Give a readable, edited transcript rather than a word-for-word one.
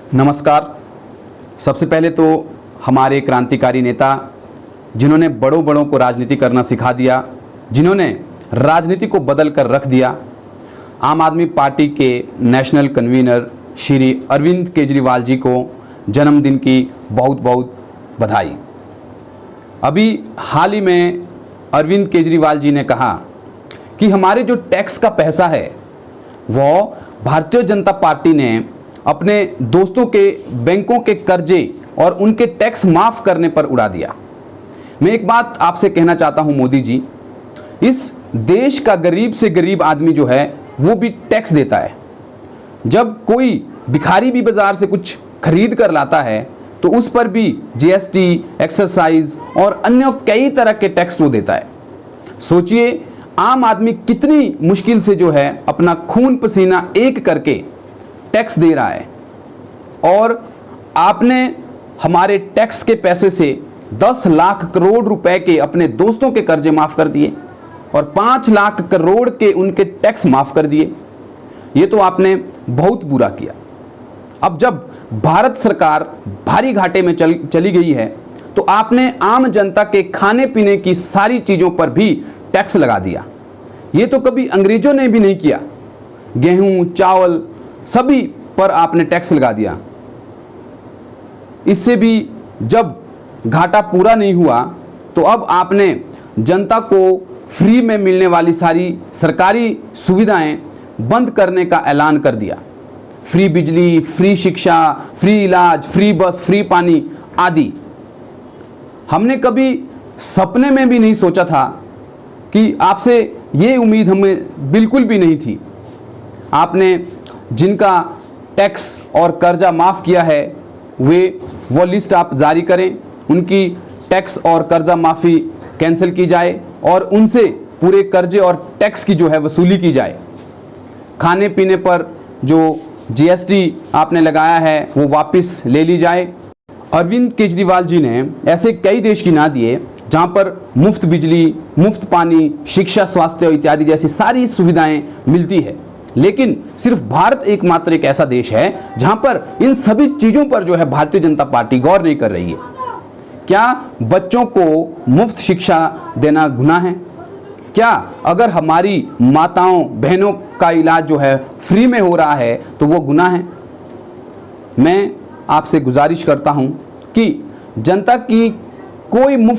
नमस्कार। सबसे पहले तो हमारे क्रांतिकारी नेता जिन्होंने बड़ों बड़ों को राजनीति करना सिखा दिया, जिन्होंने राजनीति को बदल कर रख दिया, आम आदमी पार्टी के नेशनल कन्वीनर श्री अरविंद केजरीवाल जी को जन्मदिन की बहुत बहुत बधाई। अभी हाल ही में अरविंद केजरीवाल जी ने कहा कि हमारे जो टैक्स का पैसा है वो भारतीय जनता पार्टी ने अपने दोस्तों के बैंकों के कर्जे और उनके टैक्स माफ करने पर उड़ा दिया। मैं एक बात आपसे कहना चाहता हूं मोदी जी, इस देश का गरीब से गरीब आदमी जो है वो भी टैक्स देता है। जब कोई भिखारी भी बाजार से कुछ खरीद कर लाता है तो उस पर भी जीएसटी, एक्साइज और अन्य कई तरह के टैक्स वो देता है। सोचिए आम आदमी कितनी मुश्किल से जो है अपना खून पसीना एक करके टैक्स दे रहा है, और आपने हमारे टैक्स के पैसे से 10 लाख करोड़ रुपए के अपने दोस्तों के कर्जे माफ कर दिए और 5 लाख करोड़ के उनके टैक्स माफ कर दिए। ये तो आपने बहुत बुरा किया। अब जब भारत सरकार भारी घाटे में चली गई है तो आपने आम जनता के खाने पीने की सारी चीजों पर भी टैक्स लगा दिया। ये तो कभी अंग्रेजों ने भी नहीं किया। गेहूं, चावल सभी पर आपने टैक्स लगा दिया। इससे भी जब घाटा पूरा नहीं हुआ तो अब आपने जनता को फ्री में मिलने वाली सारी सरकारी सुविधाएं बंद करने का ऐलान कर दिया। फ्री बिजली, फ्री शिक्षा, फ्री इलाज, फ्री बस, फ्री पानी आदि। हमने कभी सपने में भी नहीं सोचा था कि आपसे ये उम्मीद हमें बिल्कुल भी नहीं थी। आपने जिनका टैक्स और कर्जा माफ़ किया है वो लिस्ट आप जारी करें, उनकी टैक्स और कर्जा माफ़ी कैंसिल की जाए और उनसे पूरे कर्जे और टैक्स की जो है वसूली की जाए। खाने पीने पर जो जीएसटी आपने लगाया है वो वापस ले ली जाए। अरविंद केजरीवाल जी ने ऐसे कई देश गिना दिए जहां पर मुफ्त बिजली, मुफ्त पानी, शिक्षा, स्वास्थ्य इत्यादि जैसी सारी सुविधाएं मिलती है, लेकिन सिर्फ भारत एकमात्र एक ऐसा देश है जहां पर इन सभी चीजों पर जो है भारतीय जनता पार्टी गौर नहीं कर रही है। क्या बच्चों को मुफ्त शिक्षा देना गुनाह है? क्या अगर हमारी माताओं बहनों का इलाज जो है फ्री में हो रहा है तो वो गुनाह है? मैं आपसे गुजारिश करता हूं कि जनता की कोई मुफ्त